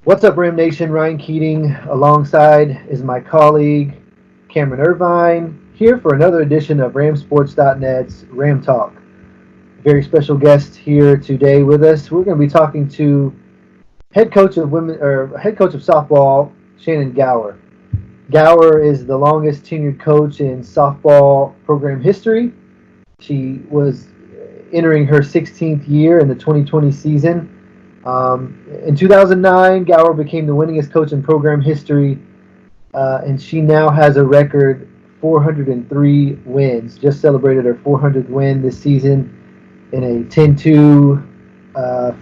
What's up, Ram Nation? Ryan Keating alongside is my colleague Cameron Irvine here for another edition of RamSports.net's Ram Talk. Very special guest here today with us. We're going to be talking to head coach of softball Shannon Gower. Gower is the longest tenured coach in softball program history. She was entering her 16th year in the 2020 season. In 2009, Gower became the winningest coach in program history, and she now has a record 403 wins. Just celebrated her 400th win this season in a 10-2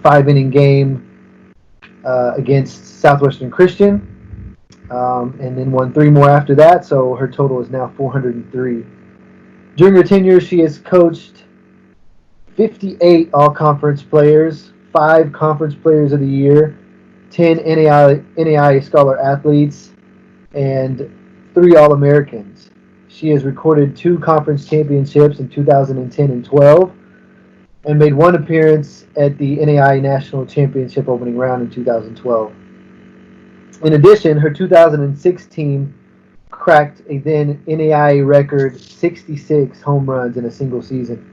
5-inning game against Southwestern Christian, and then won three more after that, so her total is now 403. During her tenure, she has coached 58 all-conference players, 5 conference players of the year, 10 NAI Scholar athletes, and 3 All-Americans. She has recorded 2 conference championships in 2010 and 12, and made 1 appearance at the NAI National Championship opening round in 2012. In addition, her 2006 team cracked a then NAI record 66 home runs in a single season.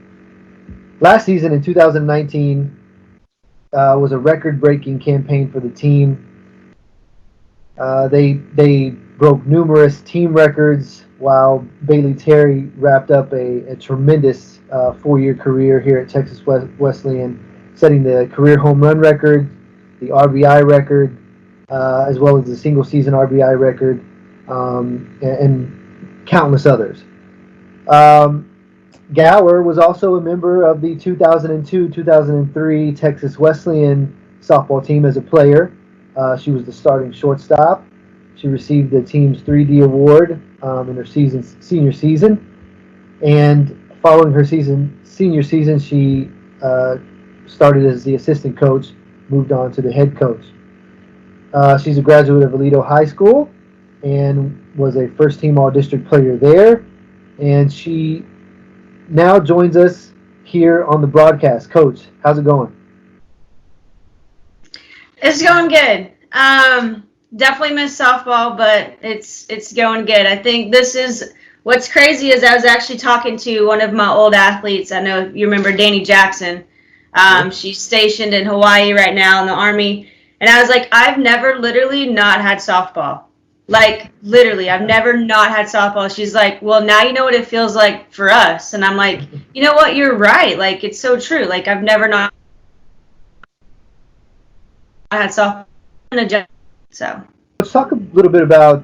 Last season in 2019 was a record-breaking campaign for the team. They broke numerous team records while Bailey Terry wrapped up a tremendous 4-year career here at Texas Wesleyan, setting the career home run record, the RBI record, as well as the single-season RBI record, and countless others. Gower was also a member of the 2002-2003 Texas Wesleyan softball team as a player. She was the starting shortstop. She received the team's 3D award in her senior season. And following her senior season, she started as the assistant coach, moved on to the head coach. She's a graduate of Aledo High School and was a first-team All-District player there. And she now joins us here on the broadcast. Coach, how's it going? It's going good. Definitely miss softball, but it's going good. I think this is what's crazy is I was actually talking to one of my old athletes. I know you remember Danny Jackson. She's stationed in Hawaii right now in the Army. And I was like, I've never literally not had softball. Like, literally, I've never not had softball. She's like, well, now you know what it feels like for us. And I'm like, you know what? You're right. Like, it's so true. Like, I've never not had softball. So. Let's talk a little bit about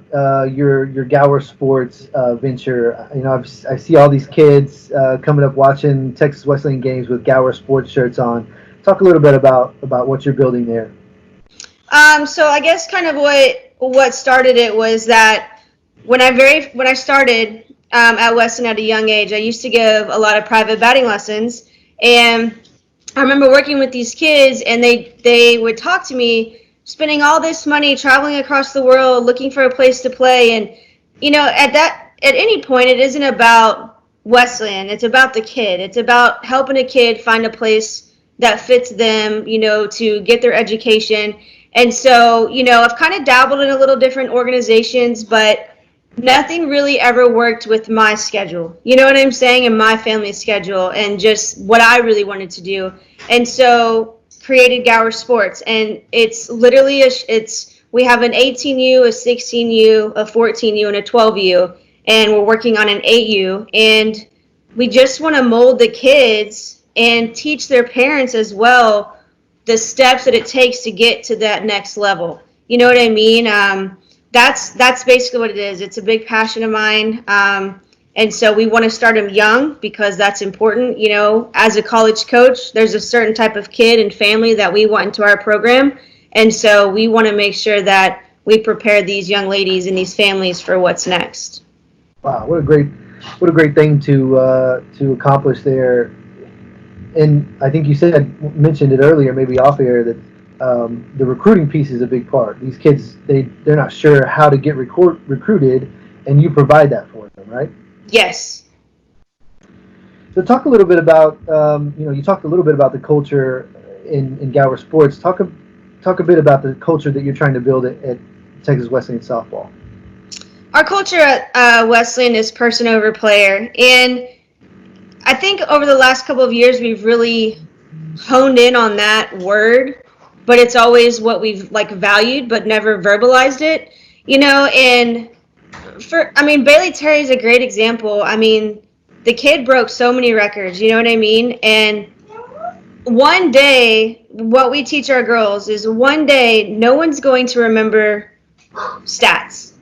your Gower Sports venture. You know, I see all these kids coming up watching Texas Wesleyan games with Gower Sports shirts on. Talk a little bit about what you're building there. So I guess kind of what started it was that when I started at Weston at a young age, I used to give a lot of private batting lessons, and I remember working with these kids, and they would talk to me, spending all this money traveling across the world looking for a place to play, and you know at any point it isn't about Wesleyan, it's about the kid, it's about helping a kid find a place that fits them, you know, to get their education. And so, you know, I've kind of dabbled in a little different organizations, but nothing really ever worked with my schedule. You know what I'm saying? And my family's schedule and just what I really wanted to do. And so created Gower Sports. And it's literally, we have an 18U, a 16U, a 14U, and a 12U. And we're working on an 8U. And we just want to mold the kids and teach their parents as well the steps that it takes to get to that next level. You know what I mean? That's basically what it is. It's a big passion of mine. And so we want to start them young because that's important. You know, as a college coach, there's a certain type of kid and family that we want into our program. And so we want to make sure that we prepare these young ladies and these families for what's next. Wow, what a great thing to accomplish there. And I think you mentioned it earlier, maybe off air, that the recruiting piece is a big part. These kids, they're not sure how to get recruited, and you provide that for them, right? Yes. So talk a little bit about, you talked a little bit about the culture in Gower Sports. Talk talk a bit about the culture that you're trying to build at Texas Wesleyan softball. Our culture at Wesleyan is person over player, and I think over the last couple of years we've really honed in on that word, but it's always what we've like valued but never verbalized it, and Bailey Terry is a great example. The kid broke so many records, you know what I mean? And one day, what we teach our girls is one day no one's going to remember stats.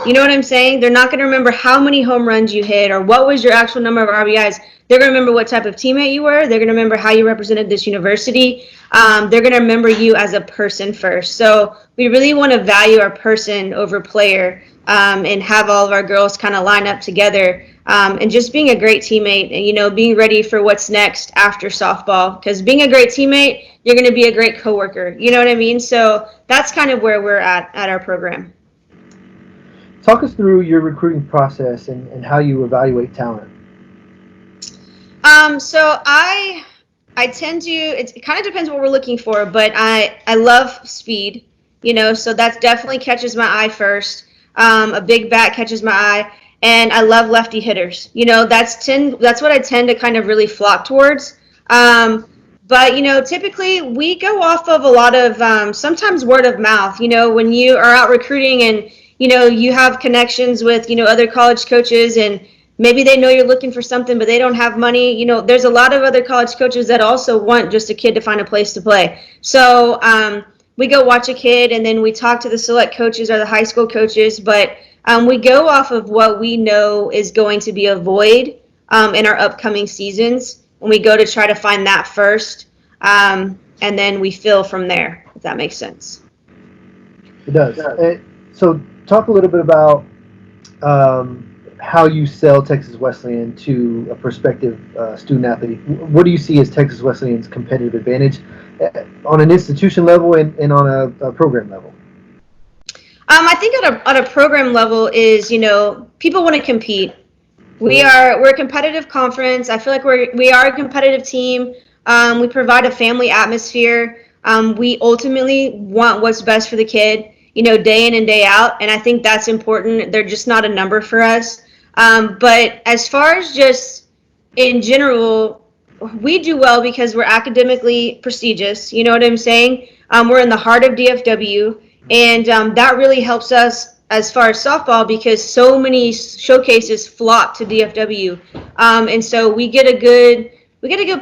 You know what I'm saying? They're not going to remember how many home runs you hit or what was your actual number of RBIs. They're going to remember what type of teammate you were. They're going to remember how you represented this university. They're going to remember you as a person first. So we really want to value our person over player, and have all of our girls kind of line up together, and just being a great teammate and, being ready for what's next after softball. Because being a great teammate, you're going to be a great coworker. You know what I mean? So that's kind of where we're at our program. Talk us through your recruiting process and how you evaluate talent. So I tend to, it kind of depends what we're looking for, but I love speed, so that definitely catches my eye first. A big bat catches my eye, and I love lefty hitters. That's what I tend to kind of really flock towards. But typically we go off of a lot of sometimes word of mouth. When you are out recruiting and you have connections with other college coaches, and maybe they know you're looking for something, but they don't have money. There's a lot of other college coaches that also want just a kid to find a place to play. So we go watch a kid, and then we talk to the select coaches or the high school coaches. But we go off of what we know is going to be a void in our upcoming seasons, and we go to try to find that first, and then we fill from there, if that makes sense. It does. So talk a little bit about how you sell Texas Wesleyan to a prospective student athlete. What do you see as Texas Wesleyan's competitive advantage on an institution level and on a program level? I think on a program level is, people want to compete. We're a competitive conference. I feel like we are a competitive team. We provide a family atmosphere. We ultimately want what's best for the kid, day in and day out. And I think that's important. They're just not a number for us. But as far as just in general, we do well because we're academically prestigious. You know what I'm saying? We're in the heart of DFW, and that really helps us as far as softball because so many showcases flock to DFW, and so we get a good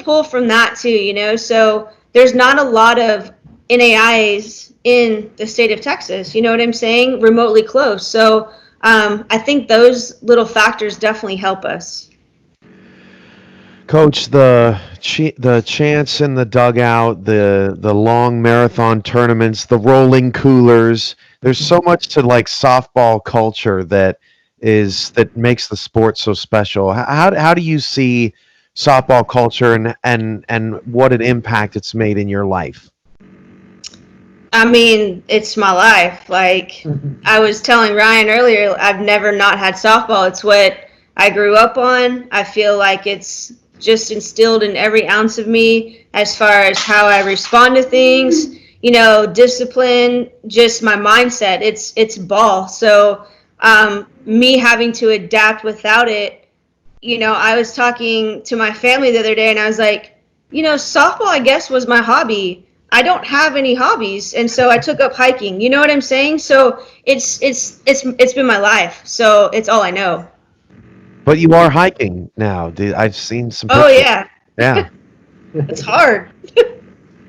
pull from that too. So there's not a lot of NAIAs in the state of Texas. You know what I'm saying? Remotely close. So I think those little factors definitely help us. Coach, the chants in the dugout, the long marathon tournaments, the rolling coolers. There's so much to like softball culture that makes the sport so special. How do you see softball culture and what an impact it's made in your life? It's my life. Like I was telling Ryan earlier, I've never not had softball. It's what I grew up on. I feel like it's just instilled in every ounce of me as far as how I respond to things, discipline, just my mindset. It's ball. So me having to adapt without it, I was talking to my family the other day and I was like, softball, I guess, was my hobby. I don't have any hobbies, and so I took up hiking. You know what I'm saying? So it's been my life. So it's all I know. But you are hiking now. I've seen some pictures. Oh yeah. Yeah. It's hard.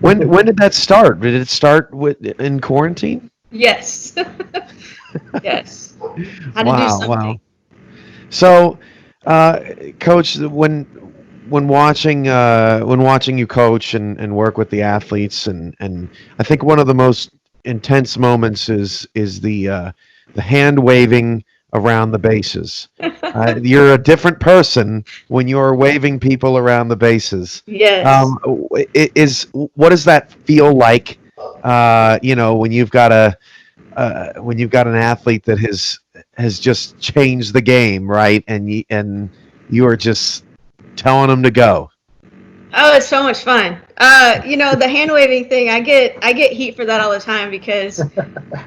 When did that start? Did it start in quarantine? Yes. Yes. Had to do something. Wow. So, Coach, when watching you coach and work with the athletes, and I think one of the most intense moments is the hand waving around the bases. You're a different person when you're waving people around the bases. Yes. What does that feel like? When you've got an athlete that has just changed the game, right? And you are just telling them to go. Oh, it's so much fun. The hand waving thing, I get heat for that all the time because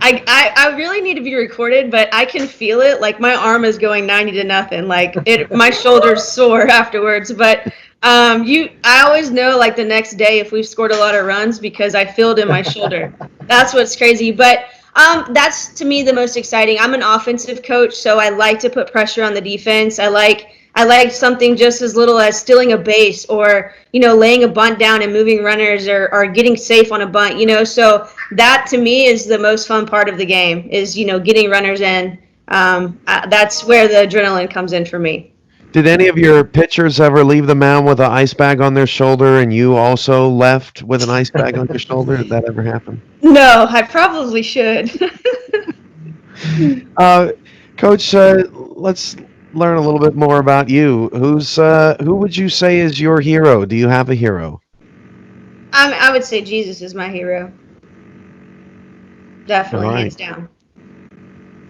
I really need to be recorded, but I can feel it. Like my arm is going 90-0. Like my shoulder's sore afterwards. But I always know like the next day if we've scored a lot of runs because I feel it in my shoulder. That's what's crazy. But that's to me the most exciting. I'm an offensive coach, so I like to put pressure on the defense. I like something just as little as stealing a base or, laying a bunt down and moving runners or getting safe on a bunt, So that to me is the most fun part of the game is, getting runners in. That's where the adrenaline comes in for me. Did any of your pitchers ever leave the mound with an ice bag on their shoulder and you also left with an ice bag on your shoulder? Did that ever happen? No, I probably should. Coach, let's learn a little bit more about you. Who would you say is your hero? Do you have a hero? I would say Jesus is my hero. Definitely, All right. hands down.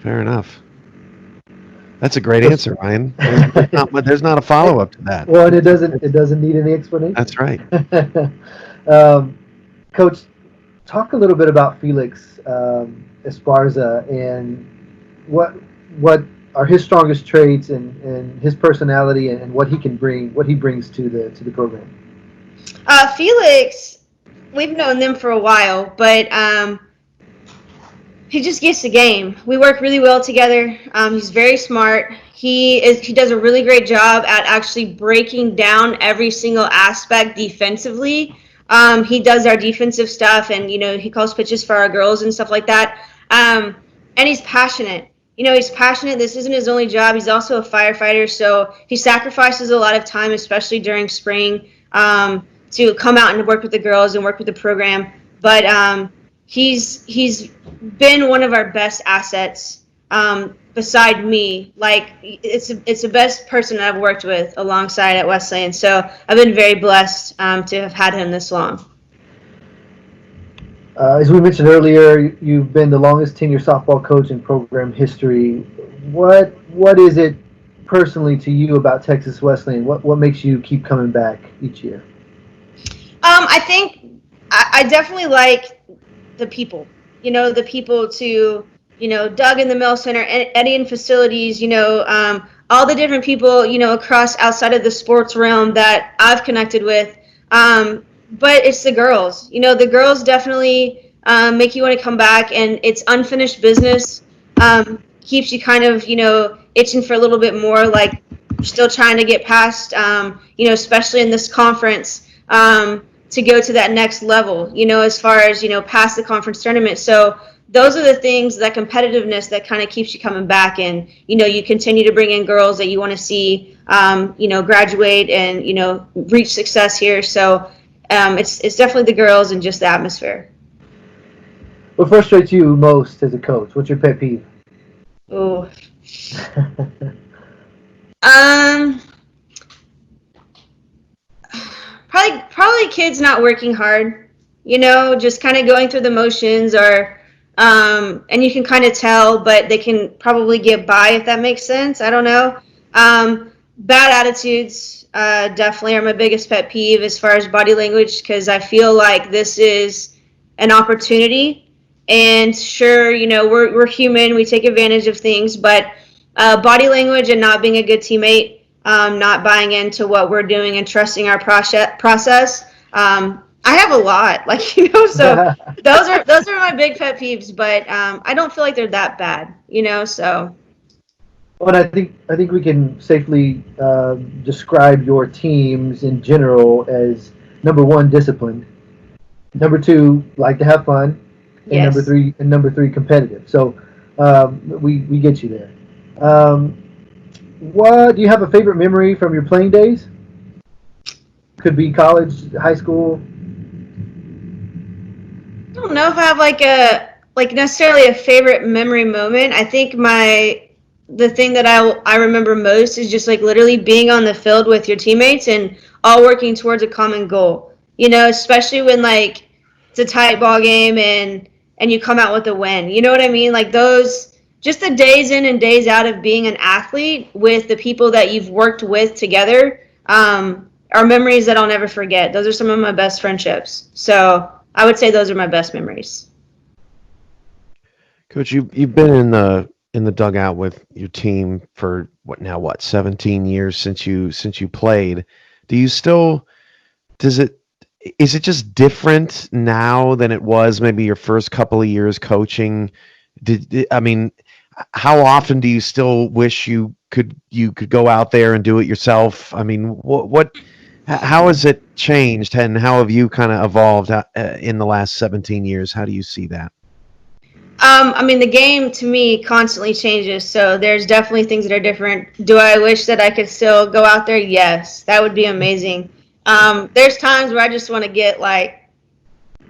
Fair enough. That's a great answer, Ryan. There's not a follow-up to that. Well, and it doesn't need any explanation. That's right. Coach, talk a little bit about Felix Esparza and what are his strongest traits and his personality and what he brings to the program. Felix, we've known them for a while, but he just gets the game. We work really well together. He's very smart. He does a really great job at actually breaking down every single aspect defensively. He does our defensive stuff, and he calls pitches for our girls and stuff like that. And he's passionate. He's passionate. This isn't his only job. He's also a firefighter, so he sacrifices a lot of time, especially during spring, to come out and work with the girls and work with the program. But he's been one of our best assets beside me. Like it's the best person I've worked with alongside at Wesleyan. So I've been very blessed to have had him this long. As we mentioned earlier, you've been the longest tenured softball coach in program history. What is it personally to you about Texas Wesleyan? What makes you keep coming back each year? I think I definitely like the people. The people to Doug in the Mill Center, Eddie in facilities. All the different people across outside of the sports realm that I've connected with. But it's the girls. The girls definitely make you want to come back, and it's unfinished business. Keeps you kind of, itching for a little bit more, like you're still trying to get past, especially in this conference, to go to that next level, as far as, past the conference tournament. So those are the things, that competitiveness that kind of keeps you coming back, and, you continue to bring in girls that you want to see, graduate and, reach success here. So it's definitely the girls and just the atmosphere. What frustrates you most as a coach? What's your pet peeve? Oh. Probably kids not working hard, just kind of going through the motions, or and you can kind of tell, but they can probably get by, if that makes sense. I don't know. Bad attitudes definitely are my biggest pet peeve as far as body language, because I feel like this is an opportunity. And sure, we're human, we take advantage of things, but body language and not being a good teammate, not buying into what we're doing and trusting our process. I have a lot, so those are my big pet peeves, but I don't feel like they're that bad, so. Well, I think we can safely describe your teams in general as number one, disciplined, number two, like to have fun, and Yes. number three, competitive. So we get you there. What do you have a favorite memory from your playing days? Could be college, high school. I don't know if I have necessarily a favorite memory moment. I think the thing that I remember most is just literally being on the field with your teammates and all working towards a common goal. Especially when it's a tight ball game and you come out with a win. You know what I mean? Those, just the days in and days out of being an athlete with the people that you've worked with together, are are memories that I'll never forget. Those are some of my best friendships. So I would say those are my best memories. Coach, you've been in the dugout with your team for what 17 years since you played. Do you still does it is it just different now than it was maybe your first couple of years coaching? I mean, how often do you still wish you could go out there and do it yourself? I mean, how has it changed, and how have you kind of evolved in the last 17 years? How do you see that? I mean, the game to me constantly changes, so there's definitely things that are different. Do I wish that I could still go out there? Yes, that would be amazing. There's times where I just want to get like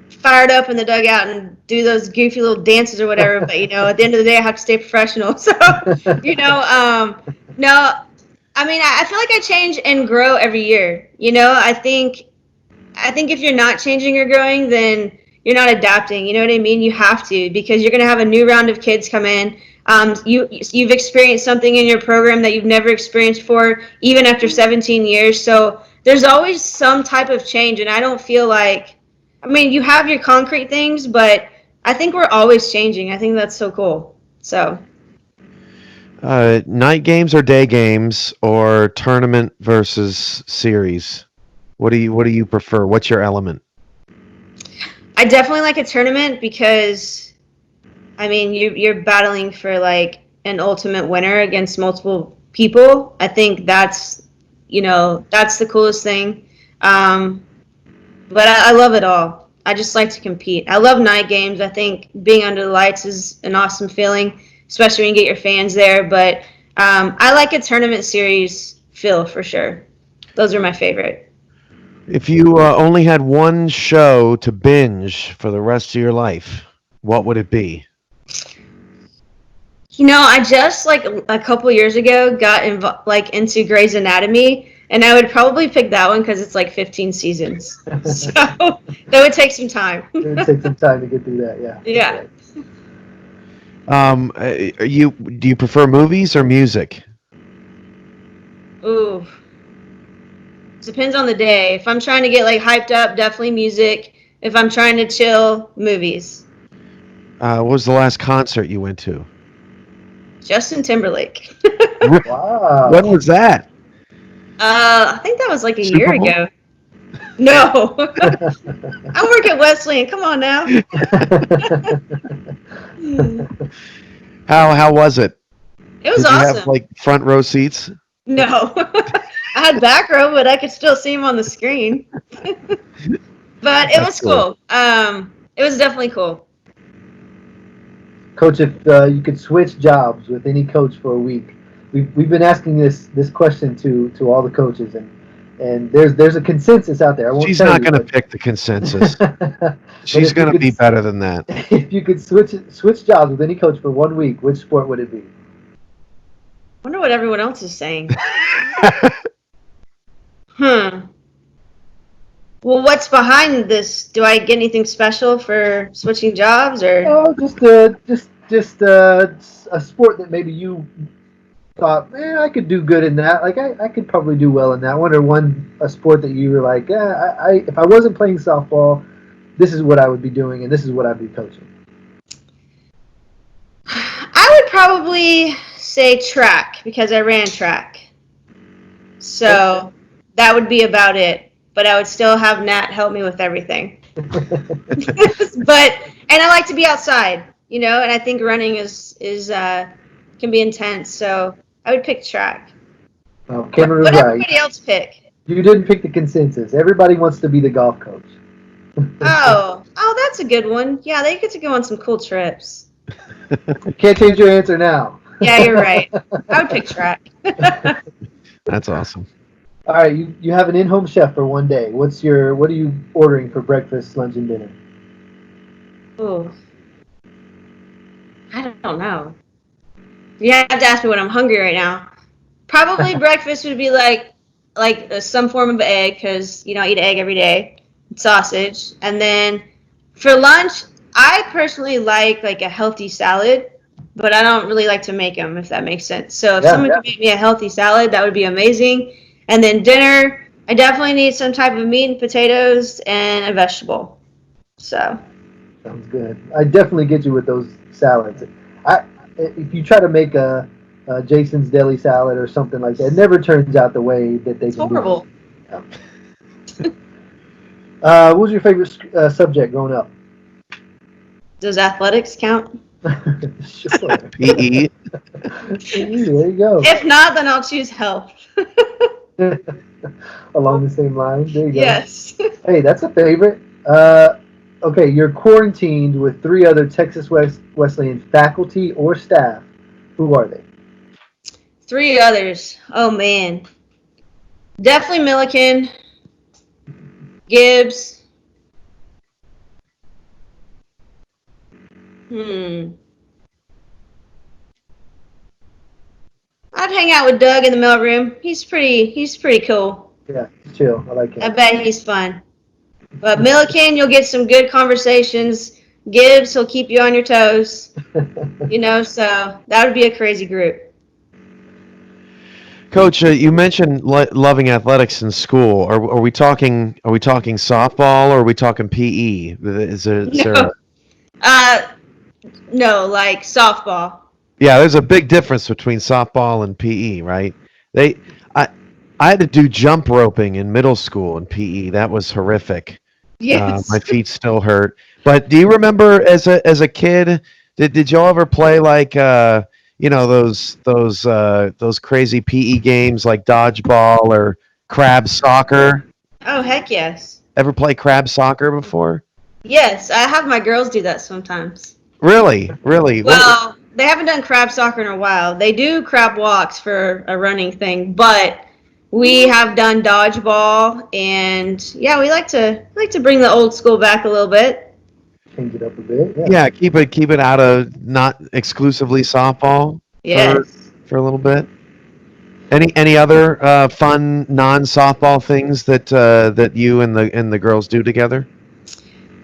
fired up in the dugout and do those goofy little dances or whatever. But at the end of the day, I have to stay professional. So, no. I mean, I feel like I change and grow every year. I think if you're not changing or growing, then you're not adapting. You know what I mean? You have to, because you're going to have a new round of kids come in. You've experienced something in your program that you've never experienced before, even after 17 years. So there's always some type of change, and I don't feel like, I mean, you have your concrete things, but I think we're always changing. I think that's so cool. So. Night games or day games or tournament versus series? What do you prefer? What's your element? I definitely like a tournament because, I mean, you're battling for like an ultimate winner against multiple people. I think that's the coolest thing. But I love it all. I just like to compete. I love night games. I think being under the lights is an awesome feeling, especially when you get your fans there. But I like a tournament series feel for sure. Those are my favorite. If you only had one show to binge for the rest of your life, what would it be? I just like a couple years ago got into Grey's Anatomy, and I would probably pick that one because it's like 15 seasons. So that would take some time. It would take some time to get through that. Yeah. Yeah. Do you prefer movies or music? Ooh. Depends on the day. If I'm trying to get like hyped up, definitely music. If I'm trying to chill, movies. What was the last concert you went to? Justin Timberlake. Wow. When was that? I think that was like a Super year Bowl? ago. No. I work at Wesleyan. Come on now. How was it? It was Did you awesome. have like front row seats? No. I had back row, but I could still see him on the screen. But it was cool. It was definitely cool. Coach, if you could switch jobs with any coach for a week, we've been asking this question to all the coaches, and there's a consensus out there. She's not going to pick the consensus. She's going to be better than that. If you could switch jobs with any coach for 1 week, which sport would it be? I wonder what everyone else is saying. Well, what's behind this? Do I get anything special for switching jobs, or? Oh, just a sport that maybe you thought, man, I could do good in that. Like I could probably do well in that one, or a sport that you were like, yeah, if I wasn't playing softball, this is what I would be doing, and this is what I'd be coaching. I would probably say track because I ran track. So that would be about it. But I would still have Nat help me with everything. And I like to be outside, and I think running is can be intense. So I would pick track. Well, Cameron was what right. everybody else pick? You didn't pick the consensus. Everybody wants to be the golf coach. Oh, that's a good one. Yeah, they get to go on some cool trips. Can't change your answer now. Yeah, you're right. I would pick track. That's awesome. All right, you have an in-home chef for 1 day. What are you ordering for breakfast, lunch, and dinner? Ooh. I don't know. You have to ask me when I'm hungry right now. Probably breakfast would be like some form of egg, because I eat egg every day, sausage, and then for lunch, I personally like a healthy salad, but I don't really like to make them, if that makes sense. So if someone could make me a healthy salad, that would be amazing. And then dinner, I definitely need some type of meat and potatoes and a vegetable. So. Sounds good. I definitely get you with those salads. If you try to make a Jason's Deli salad or something like that, it never turns out the way that they It's can do horrible. it. Yeah. What was your favorite subject growing up? Does athletics count? Sure. PE. There you go. If not, then I'll choose health. Along the same lines. There you go. Yes. Hey, that's a favorite. Okay, you're quarantined with three other Texas Wesleyan faculty or staff. Who are they? Three others. Oh man. Definitely Milliken, Gibbs. I'd hang out with Doug in the mailroom. He's pretty cool. Yeah, chill. I like I him. bet he's fun. But Milliken, you'll get some good conversations. Gibbs, he'll keep you on your toes. So that would be a crazy group. Coach, you mentioned loving athletics in school. Are we talking softball or are we talking PE? Is there No, like softball. Yeah, there's a big difference between softball and PE, right? They I I had to do jump roping in middle school in PE. That was horrific. Yes. My feet still hurt. But do you remember as a kid, did y'all ever play like those crazy PE games like dodgeball or crab soccer? Oh, heck yes. Ever play crab soccer before? Yes, I have my girls do that sometimes. Really? Really? Well, they haven't done crab soccer in a while. They do crab walks for a running thing, but we have done dodgeball, and yeah, we like to bring the old school back a little bit. Change it up a bit. Yeah. Yeah, keep it out of not exclusively softball Yes. for a little bit. Any other fun non-softball things that you and the girls do together?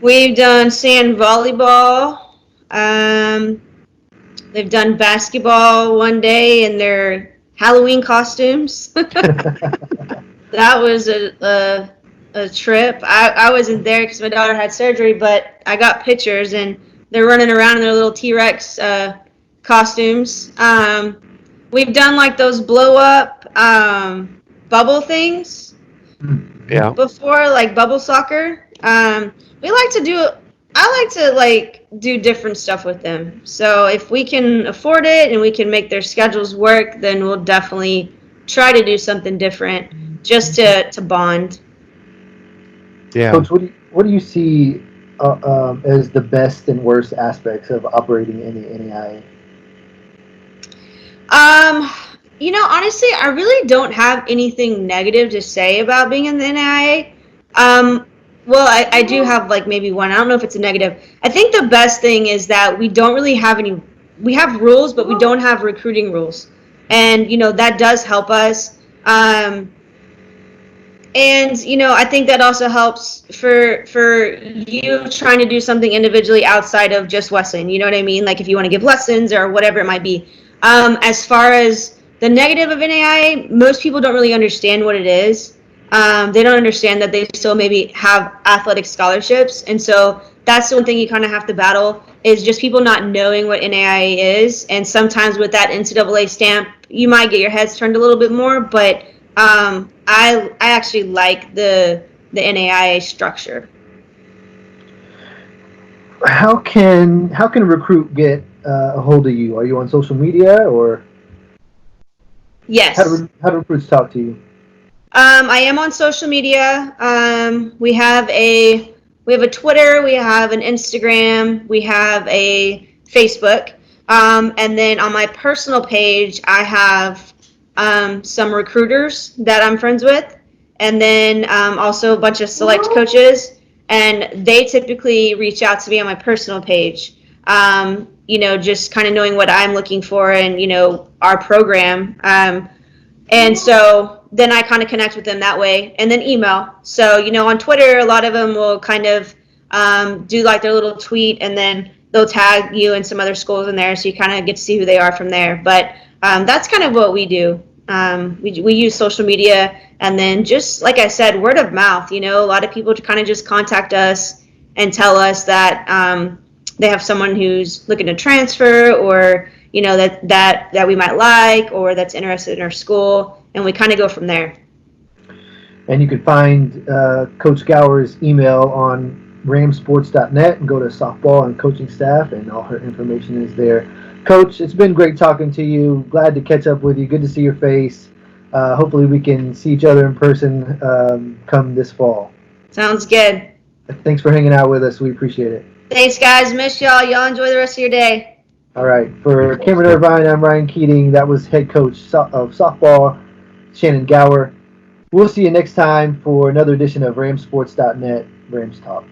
We've done sand volleyball. They've done basketball one day in their Halloween costumes. That was a trip. I wasn't there because my daughter had surgery, but I got pictures, and they're running around in their little T-Rex costumes. We've done like those blow-up bubble things before, like bubble soccer. We like to do. I like to do different stuff with them. So if we can afford it and we can make their schedules work, then we'll definitely try to do something different just to bond. Yeah. Coach, what do you see as the best and worst aspects of operating in the NAIA? Honestly, I really don't have anything negative to say about being in the NAIA. Well, I do have maybe one. I don't know if it's a negative. I think the best thing is that we don't really have any. We have rules, but we don't have recruiting rules, and that does help us. I think that also helps for you trying to do something individually outside of just Wesleyan. You know what I mean? Like if you want to give lessons or whatever it might be. As far as the negative of NAIA, most people don't really understand what it is. They don't understand that they still maybe have athletic scholarships. And so that's the one thing you kind of have to battle is just people not knowing what NAIA is. And sometimes with that NCAA stamp, you might get your heads turned a little bit more. But I actually like the NAIA structure. How can a recruit get a hold of you? Are you on social media or? Yes. How do recruits talk to you? I am on social media. We have a Twitter, we have an Instagram, we have a Facebook, and then on my personal page, I have some recruiters that I'm friends with, and then also a bunch of select coaches, and they typically reach out to me on my personal page. Just kind of knowing what I'm looking for and our program, and so then I kind of connect with them that way, and then email. So on Twitter, a lot of them will kind of do like their little tweet, and then they'll tag you and some other schools in there, so you kind of get to see who they are from there. But that's kind of what we do. We use social media, and then just like I said, word of mouth. A lot of people kind of just contact us and tell us that they have someone who's looking to transfer, or that we might like, or that's interested in our school, and we kind of go from there. And you can find Coach Gower's email on ramsports.net and go to softball and coaching staff, and all her information is there. Coach, it's been great talking to you. Glad to catch up with you. Good to see your face. Hopefully we can see each other in person come this fall. Sounds good. Thanks for hanging out with us. We appreciate it. Thanks, guys. Miss y'all. Y'all enjoy the rest of your day. All right. For Cameron Irvine, I'm Ryan Keating. That was head coach of softball, Shannon Gower. We'll see you next time for another edition of ramsports.net Rams Talk.